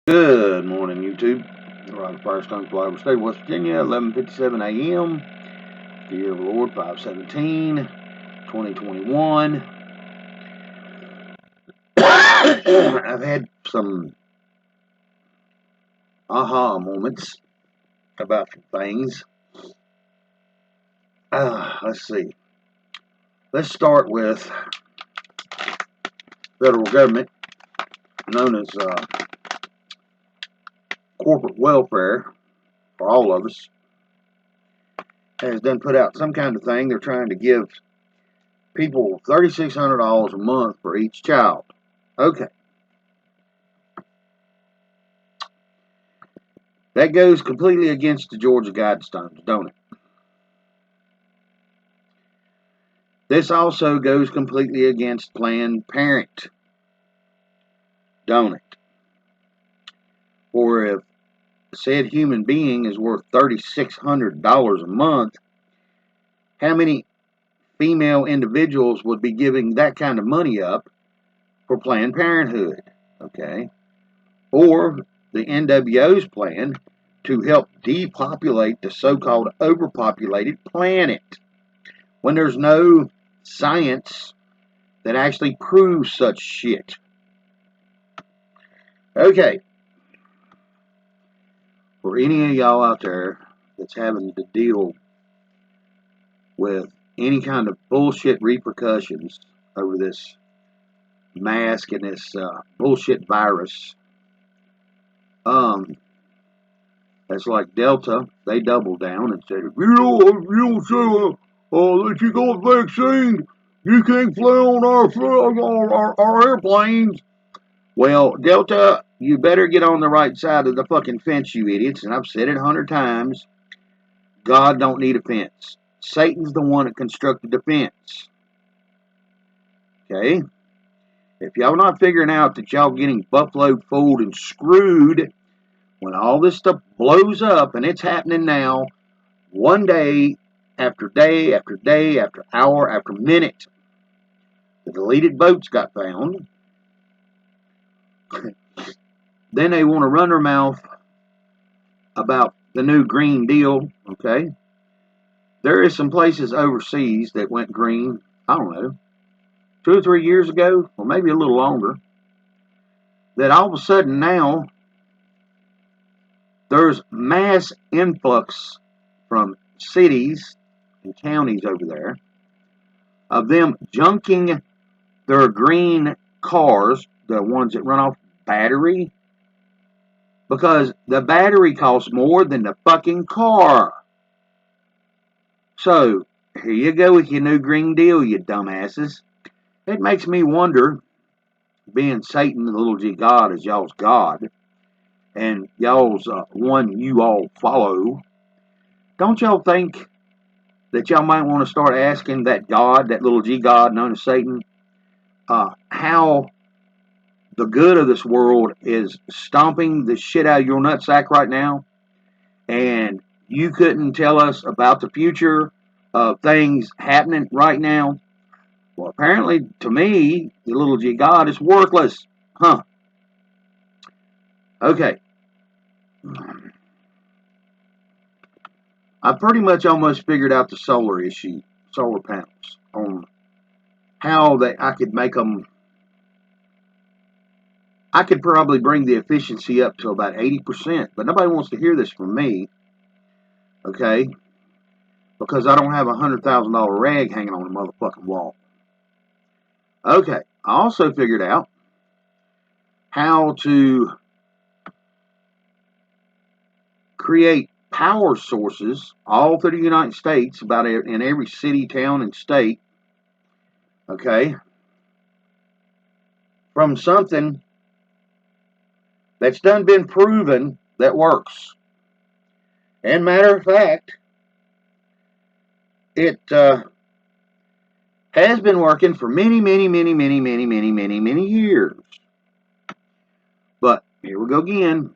Good morning, YouTube. Robert Firestone, Flyover State, West Virginia, 11:57 a.m. The year of the Lord, 5/17, 2021. I've had some aha moments about some things. Let's see. Let's start with federal government, known as corporate welfare for all of us, has done put out some kind of thing. They're trying to give people $3,600 a month for each child. Okay. That goes completely against the Georgia Guidestones, don't it? This also goes completely against Planned Parenthood, don't it? For if said human being is worth $3,600 a month, how many female individuals would be giving that kind of money up for Planned Parenthood? Okay. Or the NWO's plan to help depopulate the so-called overpopulated planet, when there's no science that actually proves such shit. Okay. For any of y'all out there that's having to deal with any kind of bullshit repercussions over this mask and this bullshit virus, that's like Delta. They doubled down and said, if you don't say that you got vaccine, you can't fly on our airplanes. Well, Delta, you better get on the right side of the fucking fence, you idiots. And I've said it 100 times. God don't need a fence. Satan's the one that constructed the fence. Okay? If y'all not figuring out that y'all getting buffaloed, fooled, and screwed when all this stuff blows up, and it's happening now, one day after day after day after hour after minute, the deleted votes got found. Then they want to run their mouth about the new Green Deal, okay? There is some places overseas that went green, I don't know, 2 or 3 years ago, or maybe a little longer, that all of a sudden now there's mass influx from cities and counties over there of them junking their green cars, the ones that run off battery, because the battery costs more than the fucking car. So, here you go with your new Green Deal, you dumbasses. It makes me wonder, being Satan, the little g God, is y'all's God, and y'all's one you all follow, don't y'all think that y'all might want to start asking that God, that little g God known as Satan, how the good of this world is stomping the shit out of your nutsack right now, and you couldn't tell us about the future of things happening right now? Well, apparently, to me, the little g God is worthless. Huh. Okay. I pretty much almost figured out the solar issue, solar panels, on how I could make them. I could probably bring the efficiency up to about 80%, but nobody wants to hear this from me, okay? Because I don't have a $100,000 rag hanging on the motherfucking wall. Okay, I also figured out how to create power sources all through the United States, about in every city, town, and state, okay, from something that's done been proven that works. And matter of fact, it has been working for many years. But here we go again.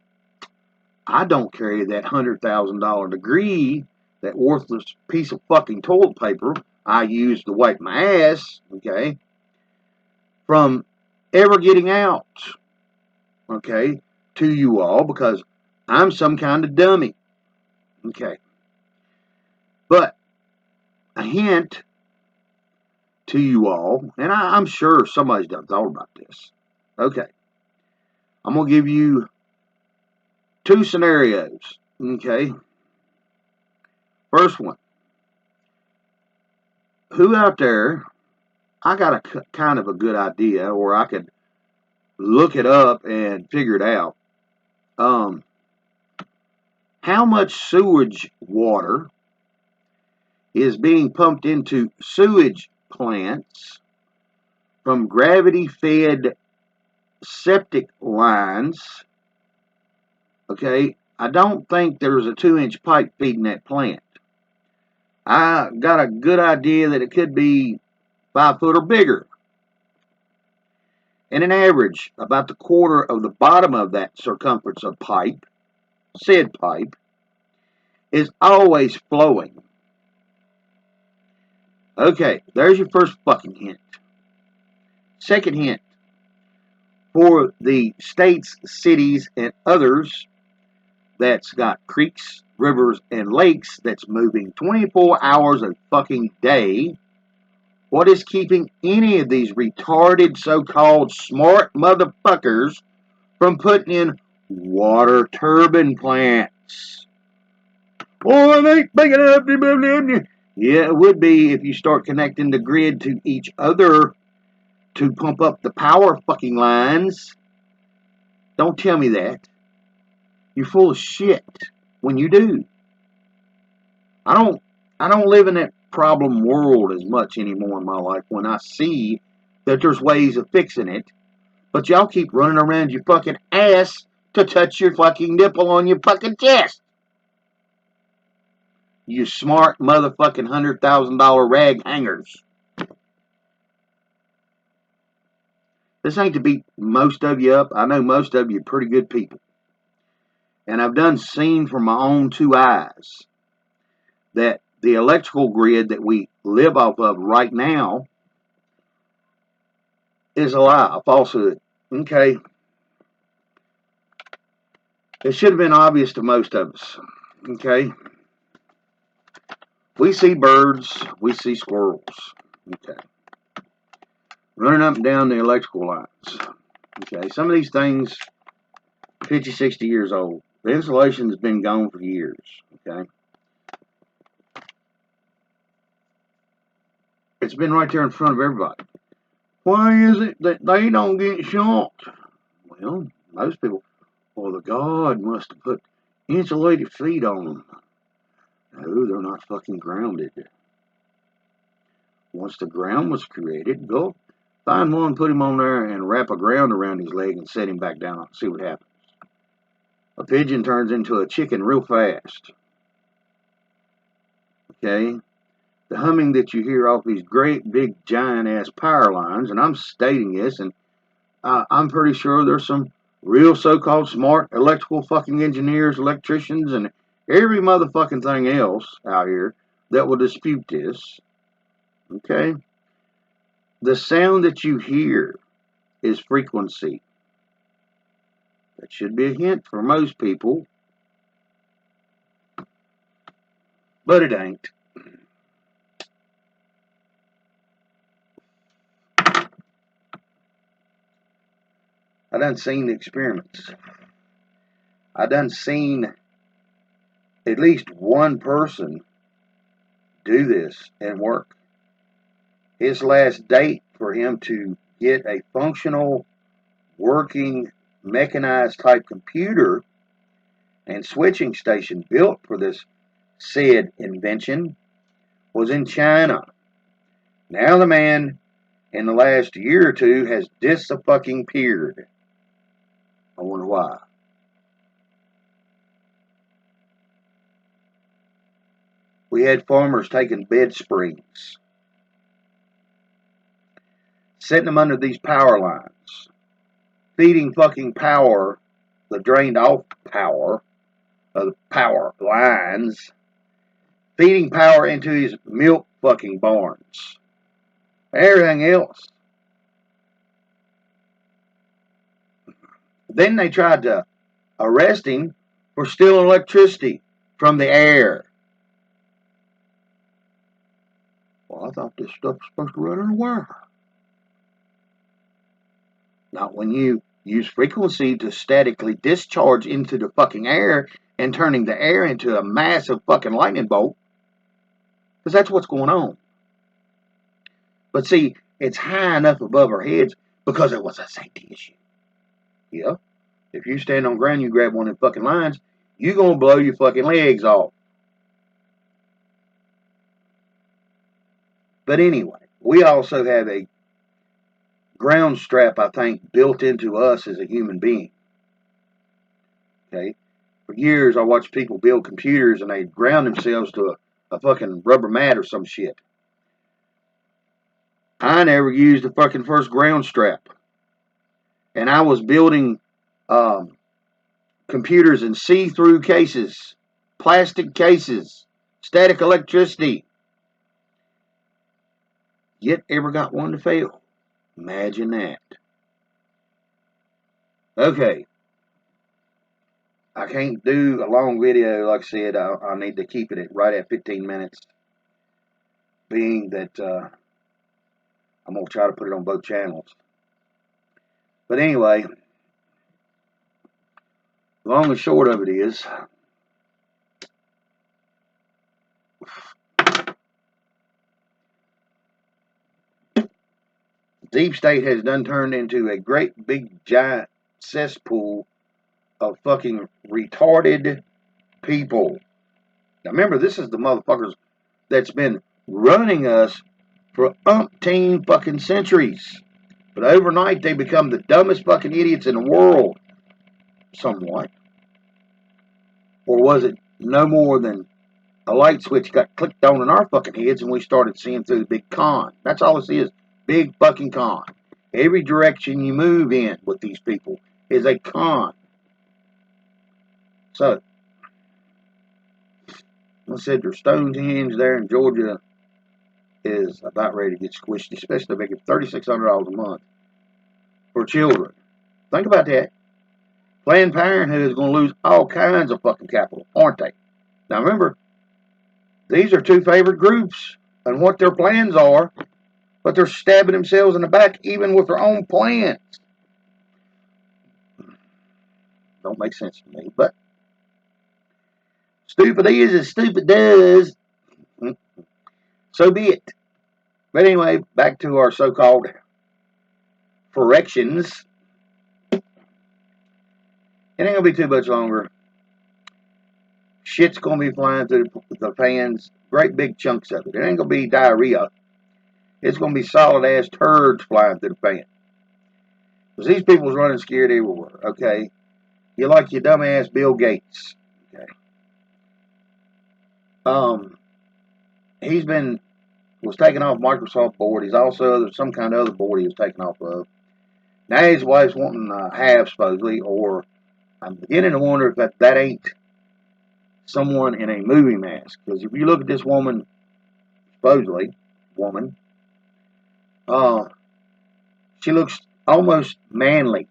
I don't carry that $100,000 degree, that worthless piece of fucking toilet paper I use to wipe my ass, okay, from ever getting out, okay, to you all because I'm some kind of dummy. Okay. But a hint to you all, and I'm sure somebody's done thought about this. Okay. I'm going to give you two scenarios. Okay. First one. Who out there, I got a kind of a good idea, or I could look it up and figure it out. How much sewage water is being pumped into sewage plants from gravity-fed septic lines? Okay, I don't think there's a 2-inch pipe feeding that plant. I got a good idea that it could be 5 foot or bigger. And an average, about the quarter of the bottom of that circumference of pipe, said pipe, is always flowing. Okay, there's your first fucking hint. Second hint. For the states, cities, and others that's got creeks, rivers, and lakes that's moving 24 hours a fucking day, what is keeping any of these retarded so-called smart motherfuckers from putting in water turbine plants? Oh, it ain't big enough. Yeah, it would be if you start connecting the grid to each other to pump up the power fucking lines. Don't tell me that. You're full of shit when you do. I don't live in that problem world as much anymore in my life when I see that there's ways of fixing it, but y'all keep running around your fucking ass to touch your fucking nipple on your fucking chest. You smart motherfucking $100,000 rag hangers. This ain't to beat most of you up. I know most of you are pretty good people. And I've done seen from my own two eyes that the electrical grid that we live off of right now is a lie, a falsehood. Okay. It should have been obvious to most of us. Okay. We see birds, we see squirrels. Okay. Running up and down the electrical lines. Okay. Some of these things, 50, 60 years old. The insulation has been gone for years. Okay. It's been right there in front of everybody. Why is it that they don't get shot? Well, most people, well, the God must have put insulated feet on them. No, they're not fucking grounded. Once the ground was created, go find one, put him on there, and wrap a ground around his leg and set him back down and see what happens. A pigeon turns into a chicken real fast. Okay? The humming that you hear off these great, big, giant-ass power lines, and I'm stating this, and I'm pretty sure there's some real so-called smart electrical fucking engineers, electricians, and every motherfucking thing else out here that will dispute this. Okay? The sound that you hear is frequency. That should be a hint for most people. But it ain't. I done seen the experiments. I done seen at least one person do this and work. His last date for him to get a functional, working, mechanized type computer and switching station built for this said invention was in China. Now the man in the last year or two has disappeared. I wonder why. We had farmers taking bed springs, setting them under these power lines, feeding fucking power, the drained off power of the power lines, feeding power into his milk fucking barns. Everything else. Then they tried to arrest him for stealing electricity from the air. Well, I thought this stuff was supposed to run in the wire. Not when you use frequency to statically discharge into the fucking air and turning the air into a massive fucking lightning bolt. Because that's what's going on. But see, it's high enough above our heads because it was a safety issue. Yeah. If you stand on ground, you grab one of them fucking lines, you're going to blow your fucking legs off. But anyway, we also have a ground strap, I think, built into us as a human being. Okay? For years, I watched people build computers and they ground themselves to a fucking rubber mat or some shit. I never used the fucking first ground strap. And I was building computers in see-through cases, plastic cases, static electricity. Yet ever got one to fail. Imagine that. Okay. I can't do a long video. Like I said, I need to keep it right at 15 minutes. Being that I'm going to try to put it on both channels. But anyway, long and short of it is, Deep State has done turned into a great big giant cesspool of fucking retarded people. Now remember, this is the motherfuckers that's been running us for umpteen fucking centuries. But overnight, they become the dumbest fucking idiots in the world. Somewhat. Or was it no more than a light switch got clicked on in our fucking heads and we started seeing through the big con? That's all this is. Big fucking con. Every direction you move in with these people is a con. So, I said their Stonehenge there in Georgia is about ready to get squished, especially making $3,600 a month for children. Think about that. Planned Parenthood is going to lose all kinds of fucking capital, aren't they? Now remember, these are two favorite groups and what their plans are, but they're stabbing themselves in the back even with their own plans. Don't make sense to me, but stupid is as stupid does. So be it. But anyway, back to our so-called corrections. It ain't going to be too much longer. Shit's going to be flying through the fans. Great big chunks of it. It ain't going to be diarrhea. It's going to be solid-ass turds flying through the fan. Because these people's running scared everywhere, okay? You like your dumbass Bill Gates, okay? Was taken off Microsoft board. He's also some kind of other board he was taken off of. Now his wife's wanting to have, supposedly, or I'm beginning to wonder if that ain't someone in a movie mask. Because if you look at this woman, supposedly, woman, she looks almost manly.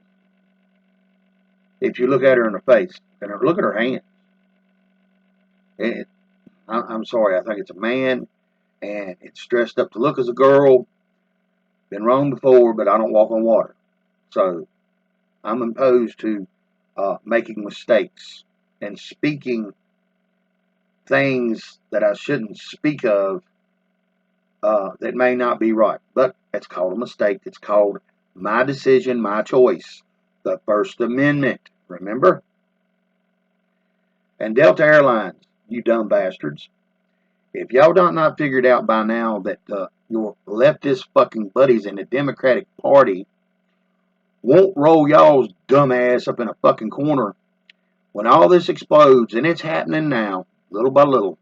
If you look at her in the face, and look at her hands. I'm sorry, I think it's a man, and it's dressed up to look as a girl. Been wrong before, but I don't walk on water. So, I'm opposed to making mistakes and speaking things that I shouldn't speak of that may not be right. But it's called a mistake. It's called my decision, my choice. The First Amendment, remember? And Delta Airlines, you dumb bastards. If y'all don't not figured out by now that your leftist fucking buddies in the Democratic Party won't roll y'all's dumb ass up in a fucking corner when all this explodes, and it's happening now, little by little.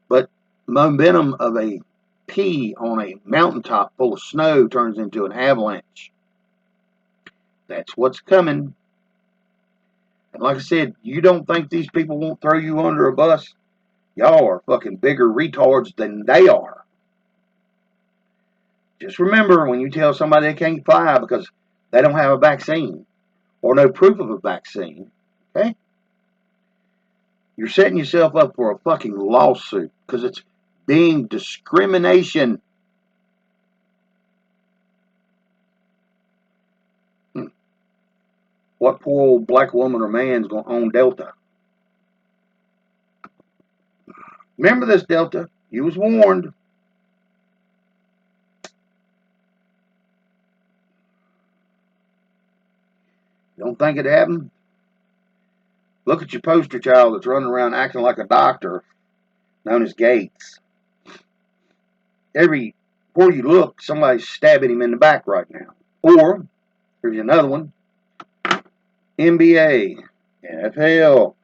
But momentum of a pea on a mountaintop full of snow turns into an avalanche. That's what's coming. And like I said, you don't think these people won't throw you under a bus? Y'all are fucking bigger retards than they are. Just remember, when you tell somebody they can't fly because they don't have a vaccine or no proof of a vaccine, Okay? You're setting yourself up for a fucking lawsuit because it's being discrimination. What poor old black woman or man's going to own Delta? Remember this, Delta. You was warned. You don't think it happened? Look at your poster child that's running around acting like a doctor, known as Gates. Where you look, somebody's stabbing him in the back right now. Or, here's another one, NBA, NFL,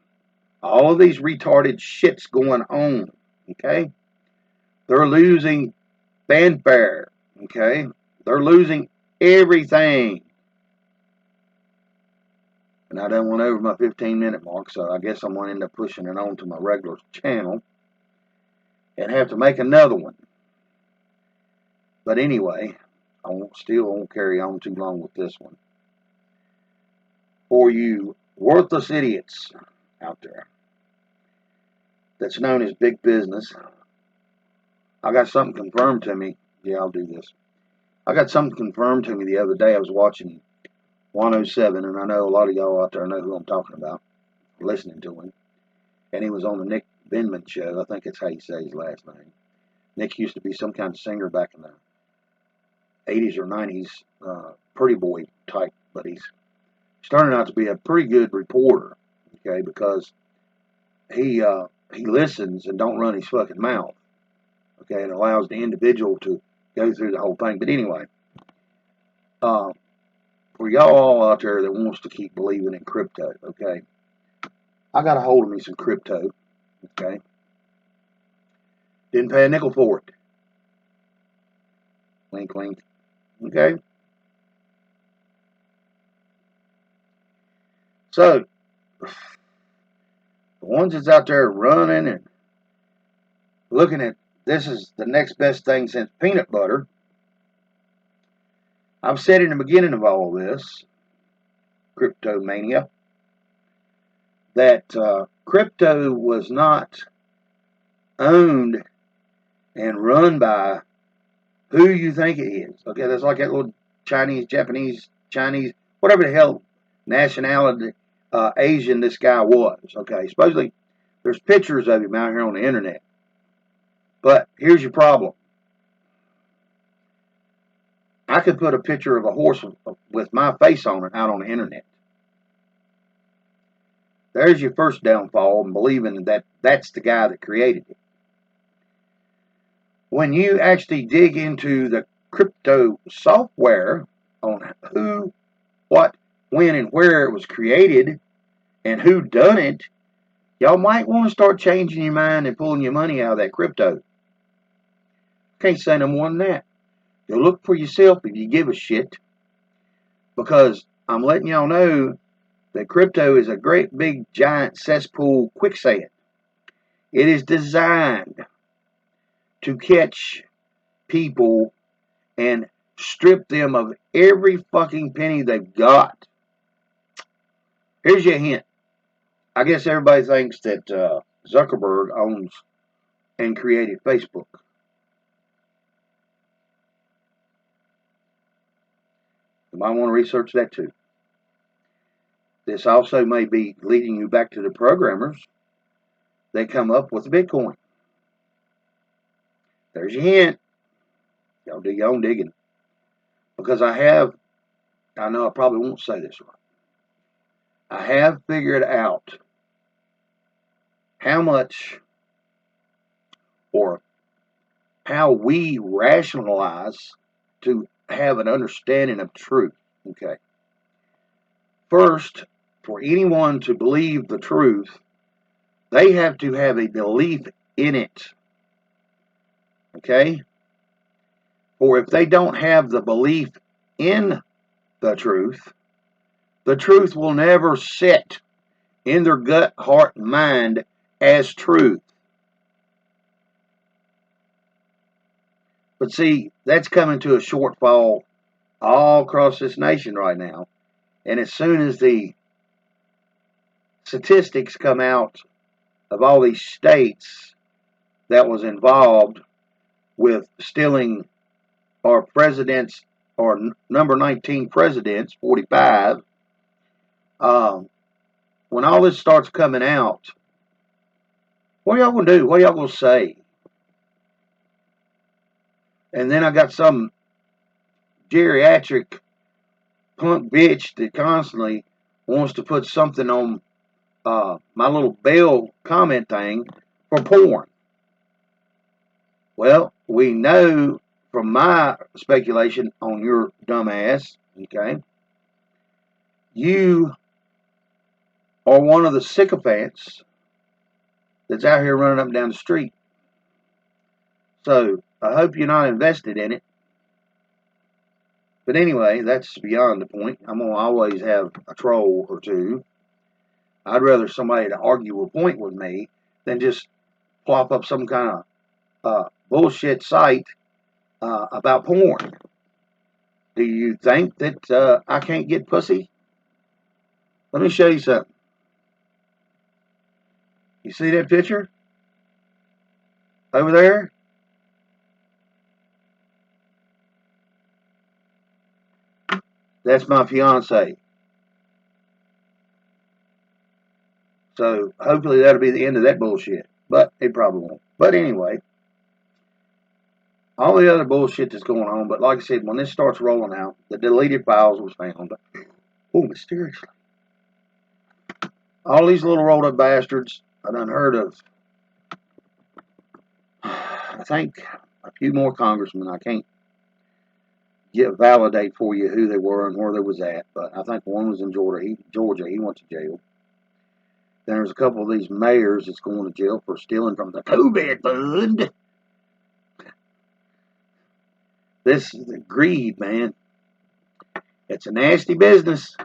all of these retarded shits going on, okay? They're losing fanfare, okay? They're losing everything. And I done went over my 15-minute mark, so I guess I'm going to end up pushing it on to my regular channel and have to make another one. But anyway, I won't carry on too long with this one. For you worthless idiots out there that's known as big business, I got something confirmed to me. Yeah, I'll do this. I got something confirmed to me the other day. I was watching 107, and I know a lot of y'all out there know who I'm talking about, listening to him. And he was on the Nick Benman show. I think that's how you say his last name. Nick used to be some kind of singer back in the 80s or 90s, pretty boy type, but he's turning out to be a pretty good reporter, okay, because he listens and don't run his fucking mouth, okay, and allows the individual to go through the whole thing. But anyway, for y'all all out there that wants to keep believing in crypto, okay, I got a hold of me some crypto, okay, didn't pay a nickel for it, wink wink, okay. So the ones that's out there running and looking at this is the next best thing since peanut butter, I've said in the beginning of all of this, crypto mania, that crypto was not owned and run by who you think it is. Okay, that's like that little Chinese, Japanese, Chinese, whatever the hell nationality Asian this guy was. Okay, supposedly there's pictures of him out here on the internet. But here's your problem. I could put a picture of a horse with my face on it out on the internet. There's your first downfall in believing that that's the guy that created it. When you actually dig into the crypto software on who, what, when, and where it was created and who done it, y'all might want to start changing your mind and pulling your money out of that crypto. Can't say no more than that. You'll look for yourself if you give a shit, because I'm letting y'all know that crypto is a great big giant cesspool quicksand. It is designed to catch people and strip them of every fucking penny they've got. Here's your hint. I guess everybody thinks that Zuckerberg owns and created Facebook. You might want to research that too. This also may be leading you back to the programmers that come up with Bitcoin. There's your hint. Y'all do your own digging. Because I know I probably won't say this right. I have figured out how much or how we rationalize to have an understanding of truth. Okay. First, for anyone to believe the truth, they have to have a belief in it. Okay? For if they don't have the belief in the truth will never sit in their gut, heart, and mind as truth. But see, that's coming to a shortfall all across this nation right now. And as soon as the statistics come out of all these states that was involved with stealing our presidents, or number 19 presidents, 45. When all this starts coming out, what are y'all going to do? What are y'all going to say? And then I got some geriatric punk bitch that constantly wants to put something on my little bell comment thing for porn. Well, we know from my speculation on your dumb ass, okay, you are one of the sycophants that's out here running up and down the street. So I hope you're not invested in it. But anyway, that's beyond the point. I'm going to always have a troll or two. I'd rather somebody to argue a point with me than just plop up some kind of bullshit site about porn. Do you think that I can't get pussy? Let me show you something. You see that picture? Over there? That's my fiance. So hopefully that'll be the end of that bullshit. But it probably won't. But anyway, all the other bullshit that's going on. But like I said, when this starts rolling out, the deleted files was found. Oh, mysteriously. All these little rolled up bastards I done heard of. I think a few more congressmen. I can't validate for you who they were and where they was at, but I think one was in Georgia. He went to jail. Then there's a couple of these mayors that's going to jail for stealing from the COVID fund. This is the greed, man. It's a nasty business.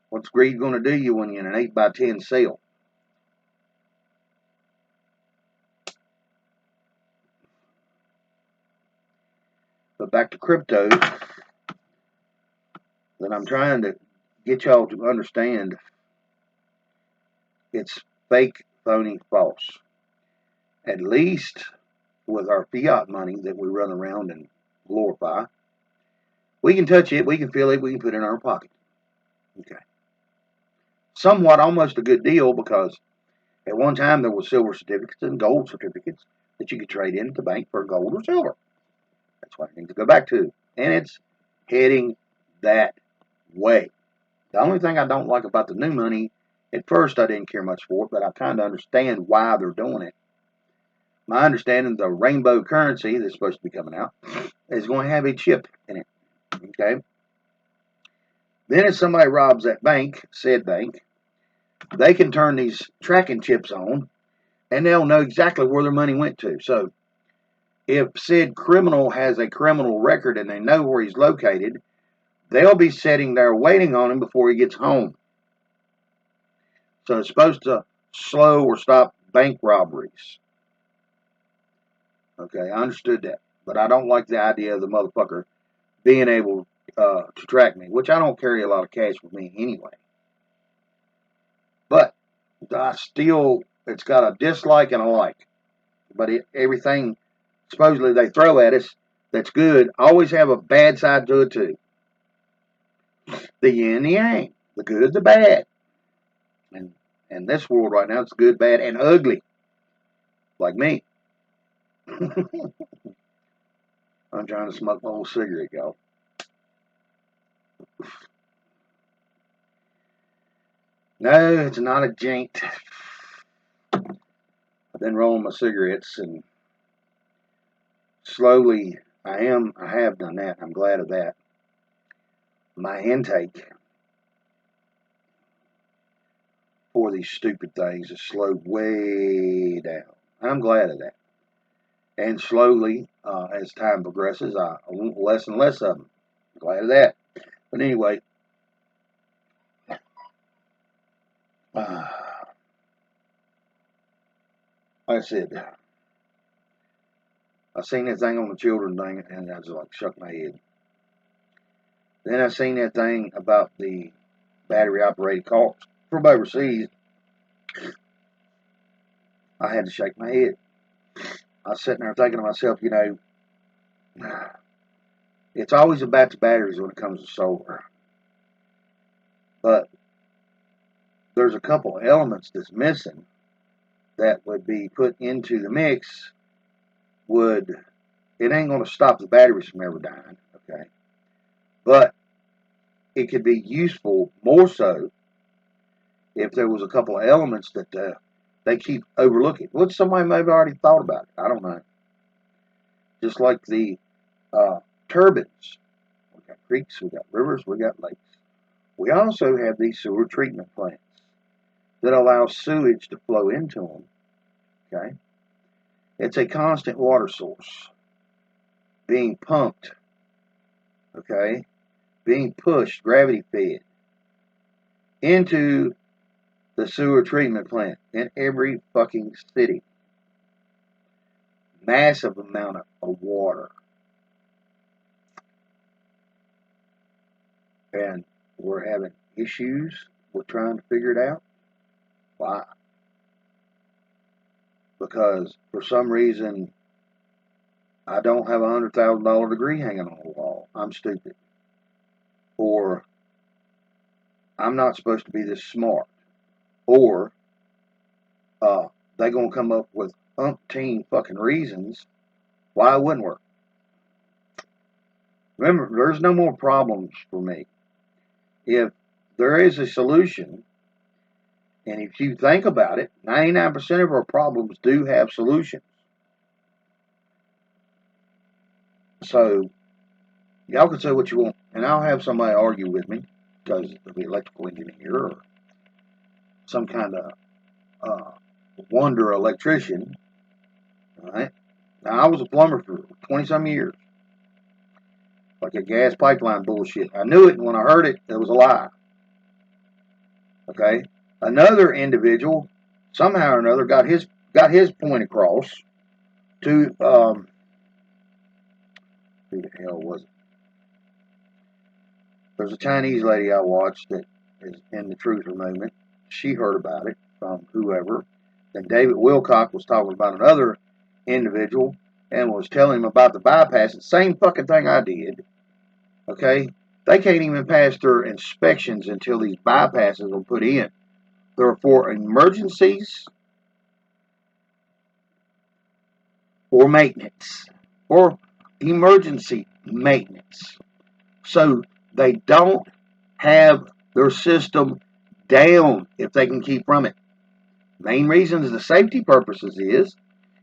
What's greed going to do you when you're in an 8x10 cell? But back to crypto, that I'm trying to get y'all to understand, it's fake, phony, false. At least with our fiat money that we run around and glorify, we can touch it, we can feel it, we can put it in our pocket. Okay. Somewhat almost a good deal, because at one time there was silver certificates and gold certificates that you could trade in at the bank for gold or silver. That's what I need to go back to. And it's heading that way. The only thing I don't like about the new money, at first I didn't care much for it, but I kind of understand why they're doing it. My understanding, the rainbow currency that's supposed to be coming out is going to have a chip in it. Okay? Then if somebody robs that bank, said bank, they can turn these tracking chips on, and they'll know exactly where their money went to. So if said criminal has a criminal record and they know where he's located, they'll be sitting there waiting on him before he gets home. So it's supposed to slow or stop bank robberies. Okay, I understood that. But I don't like the idea of the motherfucker being able to track me, which I don't carry a lot of cash with me anyway. But I still, it's got a dislike and a like. But everything supposedly they throw at us that's good always have a bad side to it too. The yin and the yang, the good, the bad. And in this world right now, it's good, bad, and ugly. Like me. I'm trying to smoke my old cigarette, y'all. No, it's not a joint. I've been rolling my cigarettes, and slowly I have done that. I'm glad of that. My intake for these stupid things has slowed way down. I'm glad of that. And slowly, as time progresses, I want less and less of them. I'm glad of that. But anyway, like I said, I seen that thing on the children thing, and I just like shook my head. Then I seen that thing about the battery-operated cars from overseas, I had to shake my head. I was sitting there thinking to myself, you know, it's always about the batteries when it comes to solar. But there's a couple elements that's missing that would be put into the mix. It ain't going to stop the batteries from ever dying, okay? But it could be useful more so if there was a couple of elements that they keep overlooking. Which somebody maybe already thought about it. I don't know. Just like the turbines. We got creeks, we got rivers, we got lakes. We also have these sewer treatment plants that allow sewage to flow into them. Okay? It's a constant water source being pumped, okay, being pushed, gravity fed, into the sewer treatment plant in every fucking city. Massive amount of water. And we're having issues with trying to figure it out. Why? Because for some reason I don't have a $100,000 degree hanging on the wall. I'm stupid. Or I'm not supposed to be this smart. Or they're going to come up with umpteen fucking reasons why it wouldn't work. Remember, there's no more problems for me. If there is a solution, and if you think about it, 99% of our problems do have solutions. So, y'all can say what you want, and I'll have somebody argue with me, because of the electrical engineer or some kind of wonder electrician. All right? Now, I was a plumber for 20-some years. Like a gas pipeline bullshit. I knew it, and when I heard it, it was a lie. Okay? Another individual, somehow or another, got his point across to, who the hell was it? There's a Chinese lady I watched that is in the Truther movement. She heard about it from whoever. And David Wilcock was talking about another individual and was telling him about the bypass. The same fucking thing I did. Okay? They can't even pass their inspections until these bypasses are put in. They're for emergencies or maintenance. Or emergency maintenance. So they don't have their system down if they can keep from it. Main reason is the safety purposes is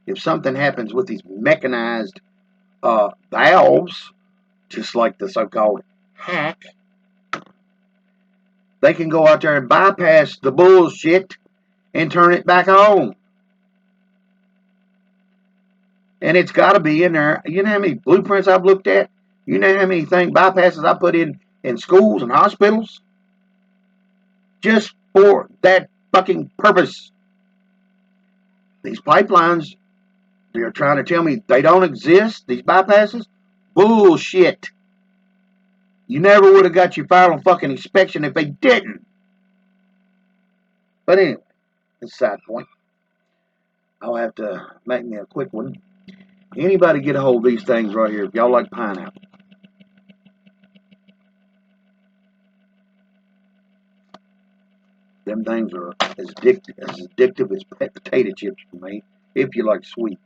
if something happens with these mechanized valves, just like the so-called hack, they can go out there and bypass the bullshit and turn it back on. And it's got to be in there. You know how many blueprints I've looked at? You know how many bypasses I put in schools and hospitals? Just for that fucking purpose. These pipelines, they're trying to tell me they don't exist, these bypasses? Bullshit. You never would have got your final fucking inspection if they didn't. But anyway, it's a side point. I'll have to make me a quick one. Anybody get a hold of these things right here if y'all like pineapple? Them things are as addictive as potato chips for me, if you like sweets.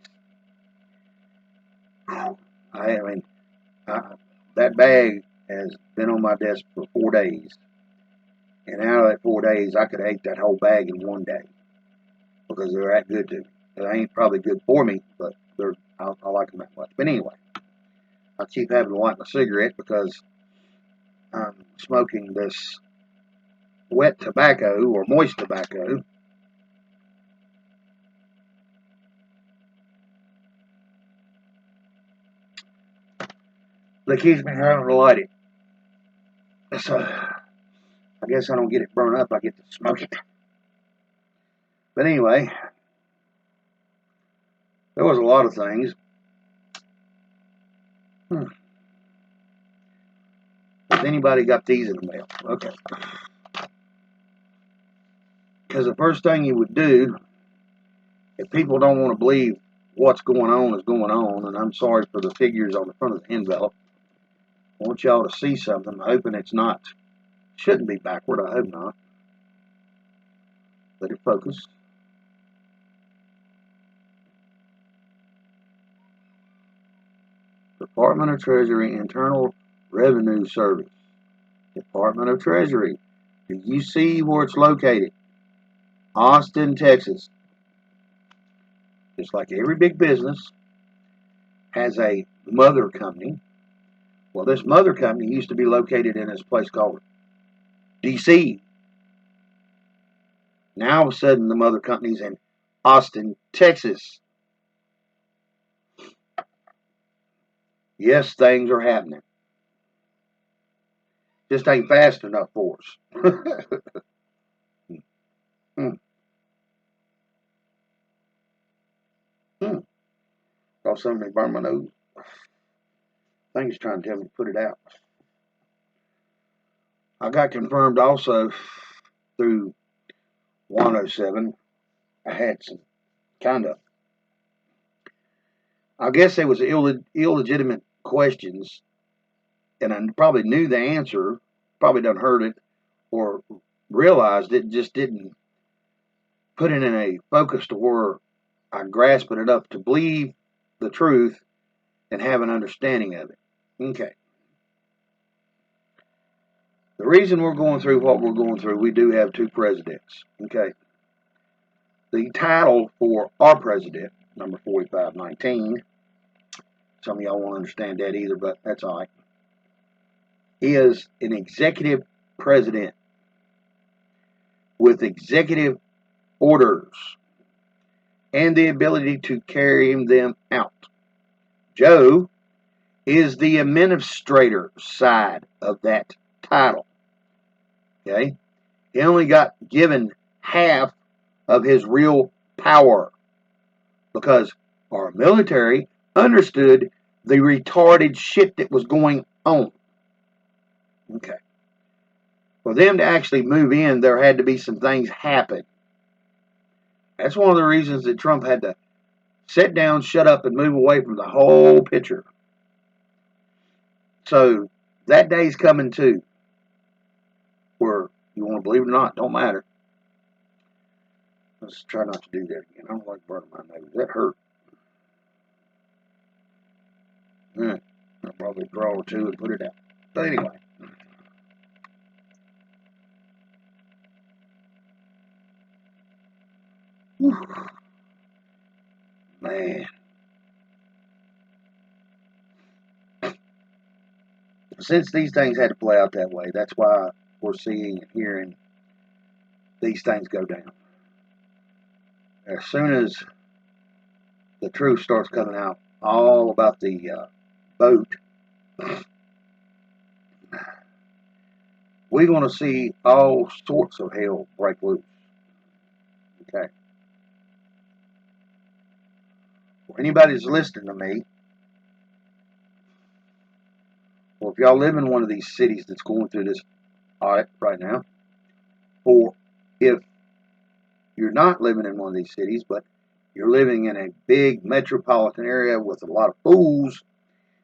I mean, that bag has been on my desk for 4 days. And out of that 4 days, I could have ate that whole bag in one day. Because they're that good to me. They ain't probably good for me, but I like them that much. But anyway, I keep having to light my cigarette because I'm smoking this wet tobacco or moist tobacco. That keeps me having to light it. So, I guess I don't get it burned up, I get to smoke it. But anyway, there was a lot of things. Has anybody got these in the mail? Okay. Because the first thing you would do, if people don't want to believe what's going on is going on, and I'm sorry for the figures on the front of the envelope, I want y'all to see something. I'm hoping it's not, shouldn't be backward, I hope not. Let it focus. Department of Treasury, Internal Revenue Service. Department of Treasury. Do you see where it's located? Austin, Texas. Just like every big business has a mother company. Well, this mother company used to be located in this place called D.C. Now, all of a sudden, the mother company's in Austin, Texas. Yes, things are happening. Just ain't fast enough for us. Oh, somebody burned my nose. Thing's trying to tell me to put it out. I got confirmed also through 107. I had some kind of, I guess there was illegitimate questions, and I probably knew the answer, probably done heard it, or realized it, just didn't put it in a focus to where I grasped it up to believe the truth and have an understanding of it. Okay. The reason we're going through what we're going through, we do have two presidents. Okay. The title for our president, number 4519, some of y'all won't understand that either, but that's all right, is an executive president with executive orders and the ability to carry them out. Joe is the administrator side of that title. Okay? He only got given half of his real power because our military understood the retarded shit that was going on. Okay. For them to actually move in, there had to be some things happen. That's one of the reasons that Trump had to sit down, shut up, and move away from the whole picture. So that day's coming too, where you want to believe it or not, don't matter. Let's try not to do that again. I don't like burning my nose. That hurt. I'll probably draw or two and put it out. But anyway. Whew. Man. Since these things had to play out that way, that's why we're seeing and hearing these things go down. As soon as the truth starts coming out all about the vote, we're going to see all sorts of hell break loose. Okay. For anybody that's listening to me, or if y'all live in one of these cities that's going through this audit right now, or if you're not living in one of these cities, but you're living in a big metropolitan area with a lot of fools,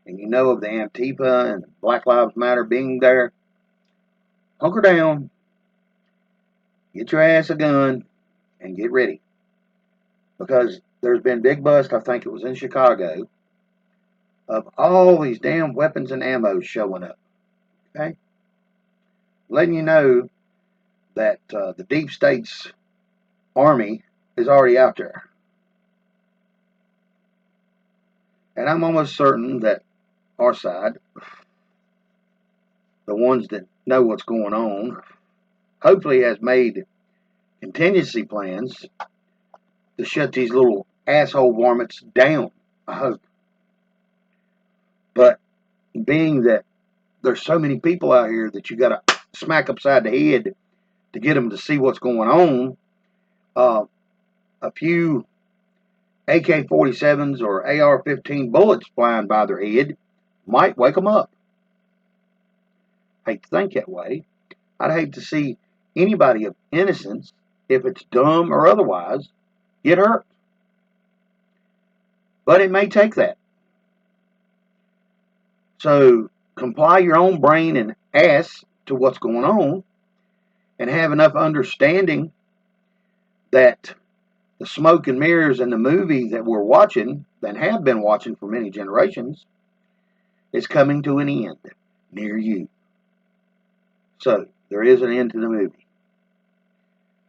and you know of the Antifa and Black Lives Matter being there, hunker down, get your ass a gun, and get ready. Because there's been big bust, I think it was in Chicago, of all these damn weapons and ammo showing up. Okay? Letting you know that the deep state's army is already out there. And I'm almost certain that our side, the ones that know what's going on, hopefully has made contingency plans to shut these little asshole varmints down. I hope. But being that there's so many people out here that you got to smack upside the head to get them to see what's going on, a few AK-47s or AR-15 bullets flying by their head might wake them up. I hate to think that way. I'd hate to see anybody of innocence if it's dumb or otherwise, get hurt. But it may take that. So comply your own brain and ass to what's going on, and have enough understanding that the smoke and mirrors in the movie that we're watching, that have been watching for many generations, is coming to an end near you. So there is an end to the movie.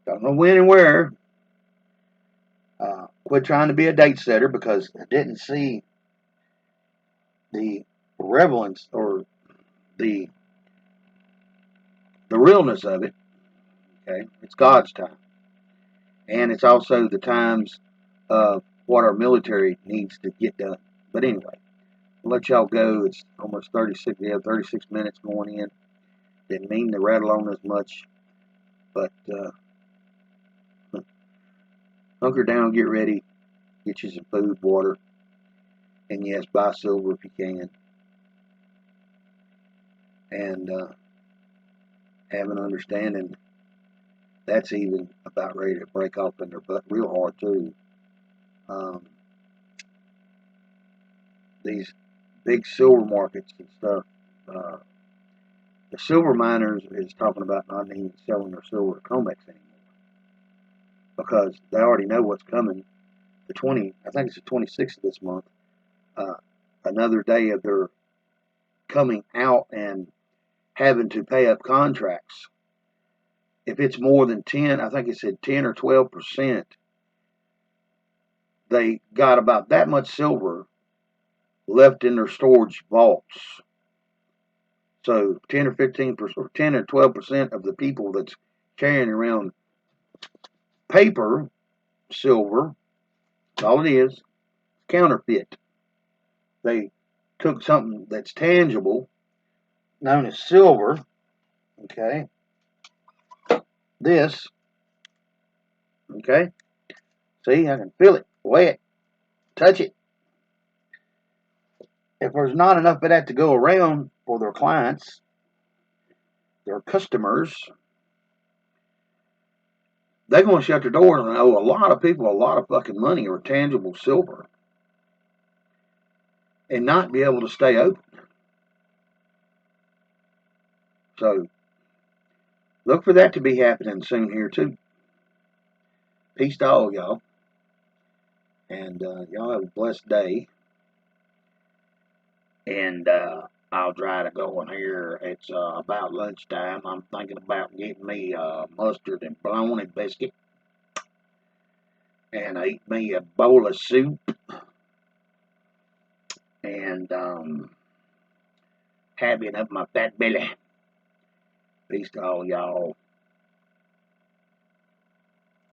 Don't know when and where. Quit trying to be a date setter, because I didn't see the relevance or the realness of it. Okay, it's God's time, and it's also the times of what our military needs to get done. But anyway, I'll let y'all go. It's almost 36. We have 36 minutes going in. Didn't mean to rattle on as much, but hunker down, get ready, get you some food, water, and yes, buy silver if you can, and have an understanding that's even about ready to break off in their butt real hard too. These big silver markets and stuff. The silver miners is talking about not even selling their silver to COMEX anymore, because they already know what's coming. I think it's the 26th of this month. Another day of their coming out and having to pay up contracts. If it's more than 10, I think it said 10 or 12%, they got about that much silver left in their storage vaults. So 10 or 15%, 10 or 12% of the people that's carrying around paper silver, that's all it is, counterfeit. They took something that's tangible, known as silver, okay, this, okay, see, I can feel it, weigh it, touch it. If there's not enough of that to go around for their clients, their customers, they're going to shut their door and owe a lot of people a lot of fucking money or tangible silver and not be able to stay open. So look for that to be happening soon here too. Peace to all y'all. And y'all have a blessed day. And I'll try to go in here. It's about lunchtime. I'm thinking about getting me a mustard and bologna biscuit. And eat me a bowl of soup. And happy enough my fat belly. Peace to all y'all.